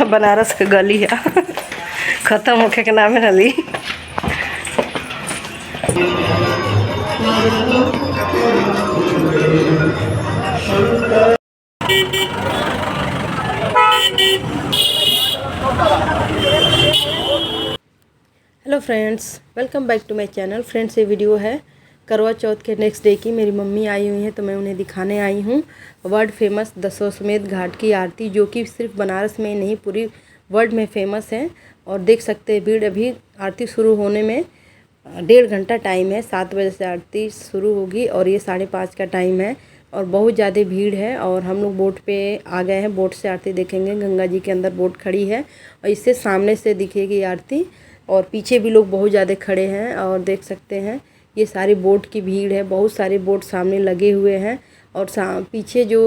बनारस के गली है खत्म होके के नाम है नली। Hello friends, welcome back to my channel. Friends, ये वीडियो है करवा चौथ के नेक्स्ट डे की। मेरी मम्मी आई हुई हैं तो मैं उन्हें दिखाने आई हूँ वर्ल्ड फेमस दशाश्वमेध घाट की आरती, जो कि सिर्फ बनारस में नहीं पूरी वर्ल्ड में फेमस है। और देख सकते हैं भीड़, अभी आरती शुरू होने में 1.5 घंटा टाइम है। 7 बजे से आरती शुरू होगी और ये 5:30 का टाइम है और बहुत ज़्यादा भीड़ है। और हम लोग बोट पे आ गए हैं, बोट से आरती देखेंगे। गंगा जी के अंदर बोट खड़ी है और इससे सामने से दिखेगी आरती। और पीछे भी लोग बहुत ज़्यादा खड़े हैं और देख सकते हैं ये सारी बोट की भीड़ है। बहुत सारे बोट सामने लगे हुए हैं और पीछे जो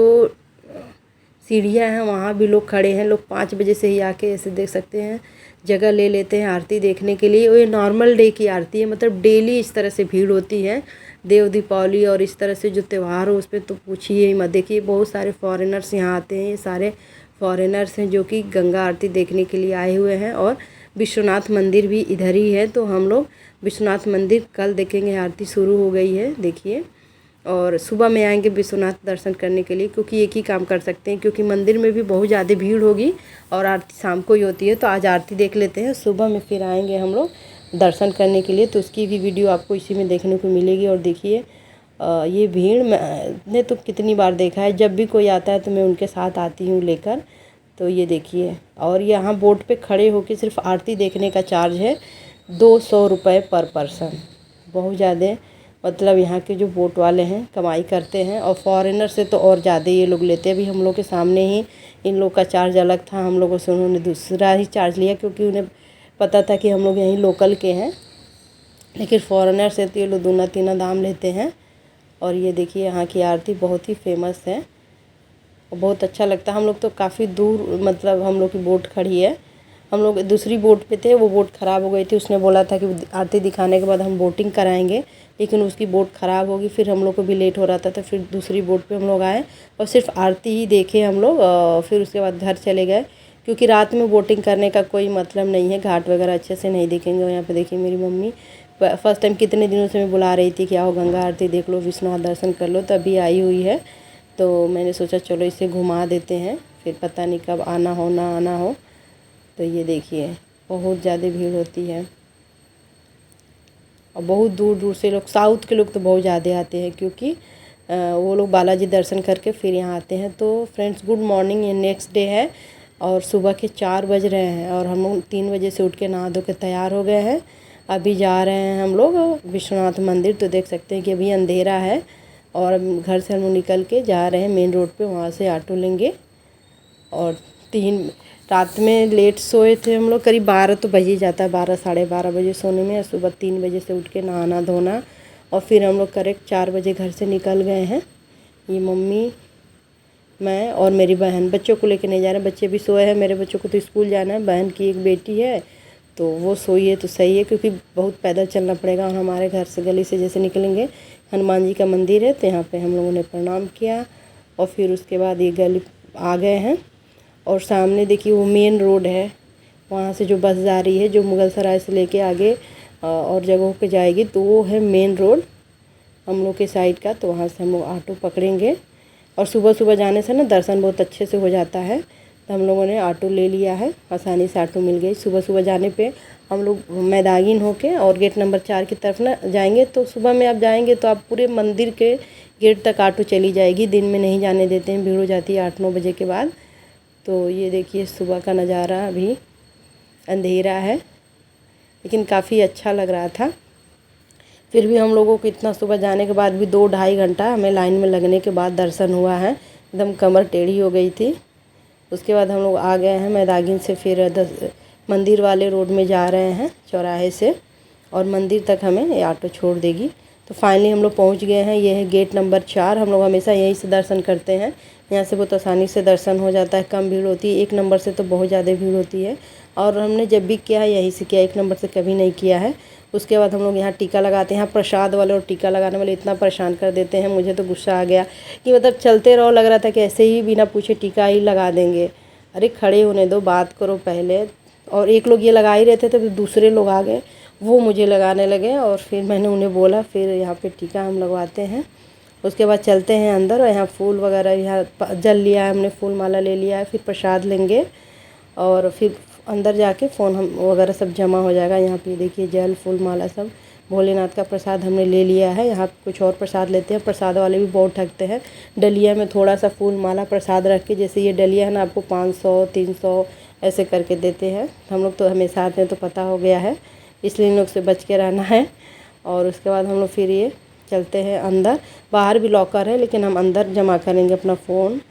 सीढ़ियाँ हैं वहाँ भी लोग खड़े हैं। लोग 5 बजे से ही आके ऐसे देख सकते हैं जगह ले लेते हैं आरती देखने के लिए। और ये नॉर्मल डे की आरती है, मतलब डेली इस तरह से भीड़ होती है। देव दीपावली और इस तरह से जो त्यौहार हो उस पर तो पूछिए ही मत। देखिए बहुत सारे फॉरेनर्स यहाँ आते हैं। ये सारे फॉरेनर्स हैं जो कि गंगा आरती देखने के लिए आए हुए हैं। और विश्वनाथ मंदिर भी इधर ही है, तो हम लोग विश्वनाथ मंदिर कल देखेंगे। आरती शुरू हो गई है देखिए। और सुबह में आएंगे विश्वनाथ दर्शन करने के लिए, क्योंकि एक ही काम कर सकते हैं, क्योंकि मंदिर में भी बहुत ज़्यादा भीड़ होगी और आरती शाम को ही होती है। तो आज आरती देख लेते हैं, सुबह में फिर आएंगे हम लोग दर्शन करने के लिए। तो उसकी भी वीडियो आपको इसी में देखने को मिलेगी। और देखिए ये भीड़ मैंने तो कितनी बार देखा है, जब भी कोई आता है तो मैं उनके साथ आती हूँ लेकर। तो ये देखिए, और यहाँ बोट पे खड़े होकर सिर्फ आरती देखने का चार्ज है 200 रुपये पर पर्सन। बहुत ज़्यादा, मतलब यहाँ के जो बोट वाले हैं कमाई करते हैं। और फॉरेनर से तो और ज़्यादा ये लोग लेते हैं। अभी हम लोग के सामने ही इन लोग का चार्ज अलग था, हम लोगों से उन्होंने दूसरा ही चार्ज लिया, क्योंकि उन्हें पता था कि हम लोग यहीं लोकल के हैं। लेकिन फॉरेनर से तो ये लोग 2-3 दाम लेते हैं। और ये देखिए यहाँ की आरती बहुत ही फेमस है और बहुत अच्छा लगता है। हम लोग तो काफ़ी दूर, मतलब हम लोग की बोट खड़ी है। हम लोग दूसरी बोट पे थे, वो बोट ख़राब हो गई थी। उसने बोला था कि आरती दिखाने के बाद हम बोटिंग कराएंगे, लेकिन उसकी बोट ख़राब होगी। फिर हम लोग को भी लेट हो रहा था, तो फिर दूसरी बोट पे हम लोग आए और सिर्फ आरती ही देखे हम लोग। फिर उसके बाद घर चले गए, क्योंकि रात में बोटिंग करने का कोई मतलब नहीं है। घाट वगैरह अच्छे से नहीं दिखेंगे। और यहाँ पे देखिए मेरी मम्मी फर्स्ट टाइम कितने दिनों से मैं बुला रही थी कि आओ गंगा आरती देख लो, विश्वनाथ दर्शन कर लो, तभी आई हुई है। तो मैंने सोचा चलो इसे घुमा देते हैं, फिर पता नहीं कब आना हो ना आना हो। तो ये देखिए बहुत ज़्यादा भीड़ होती है और बहुत दूर दूर से लोग, साउथ के लोग तो बहुत ज़्यादा आते हैं, क्योंकि वो लोग बालाजी दर्शन करके फिर यहाँ आते हैं। तो फ्रेंड्स गुड मॉर्निंग, ये नेक्स्ट डे है और सुबह के 4 बज रहे हैं और हम लोग 3 बजे से उठ के नहा धो के तैयार हो गए हैं। अभी जा रहे हैं हम लोग विश्वनाथ मंदिर। तो देख सकते हैं कि अभी अंधेरा है और घर से हम लोग निकल के जा रहे हैं मेन रोड पे, वहाँ से ऑटो लेंगे। और रात में लेट सोए थे हम लोग, करीब 12 तो बज ही जाता है, 12 साढ़े 12 बजे सोने में। सुबह 3 बजे से उठ के नहाना धोना और फिर हम लोग करेक्ट 4 बजे घर से निकल गए हैं। ये मम्मी, मैं और मेरी बहन, बच्चों को लेके नहीं जा रहे, बच्चे भी सोए हैं। मेरे बच्चों को तो स्कूल जाना है, बहन की एक बेटी है तो वो सोई है तो सही है, क्योंकि बहुत पैदल चलना पड़ेगा। और हमारे घर से गली से जैसे निकलेंगे हनुमान जी का मंदिर है, तो यहाँ पे हम लोगों ने प्रणाम किया और फिर उसके बाद ये गली आ गए हैं। और सामने देखिए वो मेन रोड है, वहाँ से जो बस जा रही है जो मुगल सराय से लेके आगे और जगहों पे जाएगी, तो वो है मेन रोड हम लोग के साइड का। तो वहाँ से हम लोग ऑटो पकड़ेंगे और सुबह सुबह जाने से ना दर्शन बहुत अच्छे से हो जाता है। तो हम लोगों ने ऑटो ले लिया है, आसानी से ऑटो मिल गई। सुबह सुबह जाने पे हम लोग मैदागिन होके और गेट नंबर 4 की तरफ ना जाएंगे। तो सुबह में आप जाएंगे तो आप पूरे मंदिर के गेट तक ऑटो चली जाएगी। दिन में नहीं जाने देते हैं, भीड़ हो जाती है 8-9 बजे के बाद। तो ये देखिए सुबह का नज़ारा, अभी अंधेरा है लेकिन काफ़ी अच्छा लग रहा था। फिर भी हम लोगों को इतना सुबह जाने के बाद भी 2-2.5 घंटा हमें लाइन में लगने के बाद दर्शन हुआ है। एकदम कमर टेढ़ी हो गई थी। उसके बाद हम लोग आ गए हैं मैदागिन से, फिर मंदिर वाले रोड में जा रहे हैं चौराहे से, और मंदिर तक हमें ये ऑटो छोड़ देगी। तो फाइनली हम लोग पहुंच गए हैं। ये है गेट नंबर 4। हम लोग हमेशा यहीं से दर्शन करते हैं, यहाँ से बहुत आसानी से दर्शन हो जाता है, कम भीड़ होती है। 1 नंबर से तो बहुत ज़्यादा भीड़ होती है और हमने जब भी किया है यहीं से किया, 1 नंबर से कभी नहीं किया है। उसके बाद हम लोग यहाँ टीका लगाते हैं। यहाँ प्रसाद वाले और टीका लगाने वाले इतना परेशान कर देते हैं, मुझे तो गुस्सा आ गया कि मतलब चलते रहो, लग रहा था कि ऐसे ही बिना पूछे टीका ही लगा देंगे। अरे खड़े होने दो, बात करो पहले। और एक लोग ये लगा ही रहे थे तो फिर दूसरे लोग आ गए, वो मुझे लगाने लगे और फिर मैंने उन्हें बोला फिर यहाँ पे टीका हम लगवाते हैं। उसके बाद चलते हैं अंदर और यहाँ फूल वगैरह यहाँ जल लिया है हमने, फूल माला ले लिया है, फिर प्रसाद लेंगे और फिर अंदर जाके फ़ोन हम वगैरह सब जमा हो जाएगा। यहाँ पे देखिए जल फूल माला सब भोलेनाथ का प्रसाद हमने ले लिया है। यहाँ कुछ और प्रसाद लेते हैं, प्रसाद वाले भी बहुत ठगते हैं। डलिया में थोड़ा सा फूल माला प्रसाद रख के, जैसे ये डलिया है ना, आपको 500 300 ऐसे करके देते हैं। हम लोग तो हमेशा आते हैं तो पता हो गया है, इसलिए इन लोग से बच के रहना है। और उसके बाद हम लोग फिर ये चलते हैं अंदर। बाहर भी लॉकर है लेकिन हम अंदर जमा करेंगे अपना फ़ोन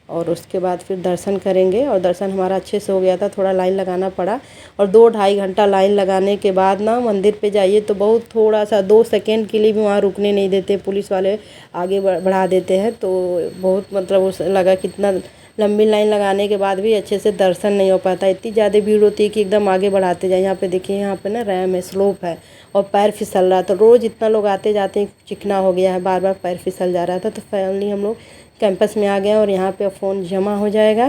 और उसके बाद फिर दर्शन करेंगे। और दर्शन हमारा अच्छे से हो गया था, थोड़ा लाइन लगाना पड़ा और 2-2.5 घंटा लाइन लगाने के बाद ना मंदिर पे जाइए तो बहुत थोड़ा सा 2 सेकेंड के लिए भी वहाँ रुकने नहीं देते, पुलिस वाले आगे बढ़ा देते हैं। तो बहुत मतलब उस लगा कितना लंबी लाइन लगाने के बाद भी अच्छे से दर्शन नहीं हो पाता, इतनी ज़्यादा भीड़ होती है कि एकदम आगे बढ़ाते जाए। यहाँ पे देखिए, यहाँ पे ना रैम है, स्लोप है और पैर फिसल रहा था। रोज़ इतना लोग आते जाते हैं, चिकना हो गया है, बार बार पैर फिसल जा रहा था। तो फाइनली हम लोग कैंपस में आ गए और यहाँ पे फ़ोन जमा हो जाएगा।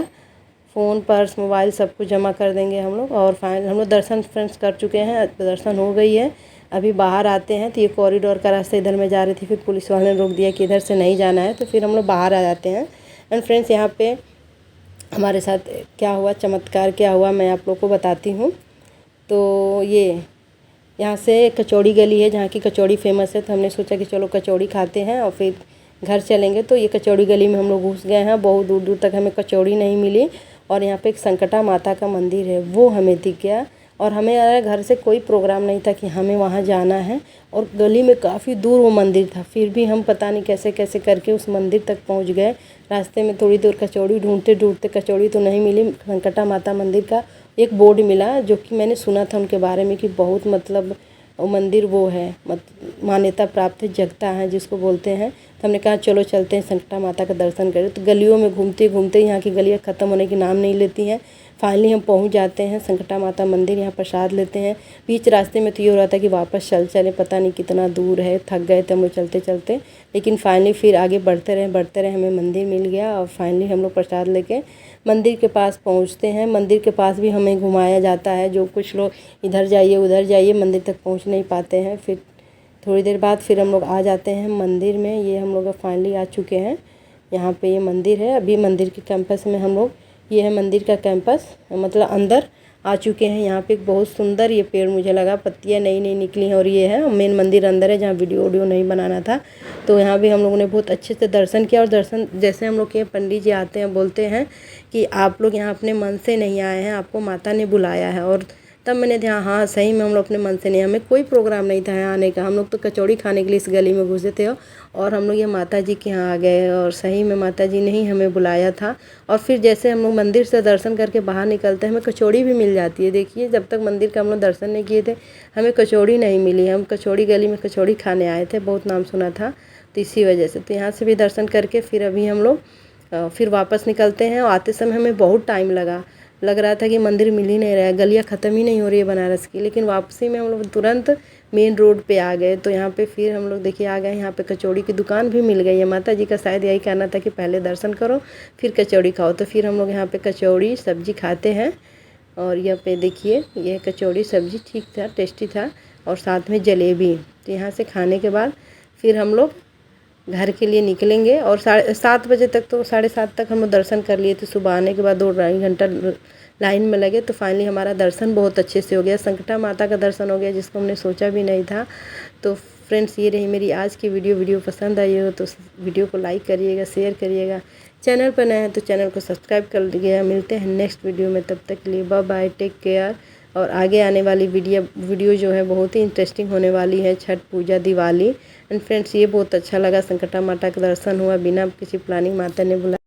फ़ोन पर्स मोबाइल सब कुछ जमा कर देंगे हम लोग। और फाइनल हम लोग दर्शन फ्रेंड्स कर चुके हैं, दर्शन हो गई है। अभी बाहर आते हैं तो ये कॉरिडोर का रास्ता इधर में जा रही थी, फिर पुलिस वाले ने रोक दिया कि इधर से नहीं जाना है, तो फिर हम लोग बाहर आ जाते हैं। एंड फ्रेंड्स, यहाँ पे हमारे साथ क्या हुआ, चमत्कार क्या हुआ, मैं आप लोग को बताती हूँ। तो ये यहाँ से कचौड़ी गली है जहाँ की कचौड़ी फेमस है, तो हमने सोचा कि चलो कचौड़ी खाते हैं और फिर घर चलेंगे। तो ये कचौड़ी गली में हम लोग घुस गए हैं, बहुत दूर दूर तक हमें कचौड़ी नहीं मिली। और यहाँ पे एक संकटा माता का मंदिर है, वो हमें दिख गया। और हमें घर से कोई प्रोग्राम नहीं था कि हमें वहाँ जाना है, और गली में काफ़ी दूर वो मंदिर था, फिर भी हम पता नहीं कैसे कैसे करके उस मंदिर तक पहुँच गए। रास्ते में थोड़ी दूर कचौड़ी ढूंढते ढूंढते कचौड़ी तो नहीं मिली, संकटा माता मंदिर का एक बोर्ड मिला, जो कि मैंने सुना था उनके बारे में कि बहुत मतलब वो मंदिर वो है, मान्यता प्राप्त है, जगता है जिसको बोलते हैं। तो हमने कहा चलो चलते हैं संकटा माता का दर्शन करें। तो गलियों में घूमते घूमते यहाँ की गलियाँ ख़त्म होने की नाम नहीं लेती हैं। फाइनली हम पहुँच जाते हैं संकटा माता मंदिर, यहाँ प्रसाद लेते हैं। बीच रास्ते में तो ये हो रहा था कि वापस चले, पता नहीं कितना दूर है, थक गए थे हम लोग चलते चलते। लेकिन फाइनली फिर आगे बढ़ते रहे, हमें मंदिर मिल गया और फाइनली हम लोग प्रसाद लेके मंदिर के पास पहुंचते हैं। मंदिर के पास भी हमें घुमाया जाता है, जो कुछ लोग इधर जाइए उधर जाइए, मंदिर तक पहुंच नहीं पाते हैं। फिर थोड़ी देर बाद फिर हम लोग आ जाते हैं मंदिर में। ये हम लोग फाइनली आ चुके हैं, यहाँ पे ये मंदिर है। अभी मंदिर के कैंपस में हम लोग, ये है मंदिर का कैंपस, मतलब अंदर आ चुके हैं। यहाँ पे एक बहुत सुंदर ये पेड़ मुझे लगा, पत्तियाँ नई नई निकली हैं। और ये है मेन मंदिर अंदर है, जहाँ वीडियो नहीं बनाना था। तो यहाँ भी हम लोगों ने बहुत अच्छे से दर्शन किया। और दर्शन जैसे हम लोग के पंडित जी आते हैं, बोलते हैं कि आप लोग यहाँ अपने मन से नहीं आए हैं, आपको माता ने बुलाया है। और तब मैंने ध्यान, हाँ सही में हम लोग अपने मन से नहीं, हमें कोई प्रोग्राम नहीं था यहाँ आने का। हम लोग तो कचौड़ी खाने के लिए इस गली में घुसे थे और हम लोग ये माता जी के यहाँ आ गए, और सही में माता जी ने ही हमें बुलाया था। और फिर जैसे हम लोग मंदिर से दर्शन करके बाहर निकलते हैं, हमें कचौड़ी भी मिल जाती है। देखिए, जब तक मंदिर का हम लोग दर्शन नहीं किए थे, हमें कचौड़ी नहीं मिली। हम कचौड़ी गली में कचौड़ी खाने आए थे, बहुत नाम सुना था, तो इसी वजह से। तो यहाँ से भी दर्शन करके फिर अभी हम लोग फिर वापस निकलते हैं। और आते समय हमें बहुत टाइम लग रहा था कि मंदिर मिल ही नहीं रहा है, गलियाँ ख़त्म ही नहीं हो रही है बनारस की। लेकिन वापसी में हम लोग तुरंत मेन रोड पे आ गए। तो यहाँ पे फिर हम लोग देखिए आ गए, यहाँ पे कचौड़ी की दुकान भी मिल गई है। माता जी का शायद यही कहना था कि पहले दर्शन करो फिर कचौड़ी खाओ। तो फिर हम लोग यहाँ पे कचौड़ी सब्जी खाते हैं। और यहाँ पे देखिए, ये कचौड़ी सब्जी ठीक था, टेस्टी था, और साथ में जलेबी। तो यहाँ से खाने के बाद फिर हम लोग घर के लिए निकलेंगे। और 7:30 बजे तक, तो 7:30 तक हम लोग दर्शन कर लिए थे। सुबह आने के बाद 2-2.5 घंटा लाइन में लगे, तो फाइनली हमारा दर्शन बहुत अच्छे से हो गया, संकटा माता का दर्शन हो गया, जिसको हमने सोचा भी नहीं था। तो फ्रेंड्स, ये रही मेरी आज की वीडियो पसंद आई हो तो वीडियो को लाइक करिएगा, शेयर करिएगा। चैनल पर नए हैं तो चैनल को सब्सक्राइब कर लीजिएगा। मिलते हैं नेक्स्ट वीडियो में, तब तक के लिए बाय बाय, टेक केयर। और आगे आने वाली वीडियो जो है बहुत ही इंटरेस्टिंग होने वाली है, छठ पूजा, दिवाली। एंड फ्रेंड्स, ये बहुत अच्छा लगा, संकटा माता का दर्शन हुआ बिना किसी प्लानिंग, माता ने बुलाया।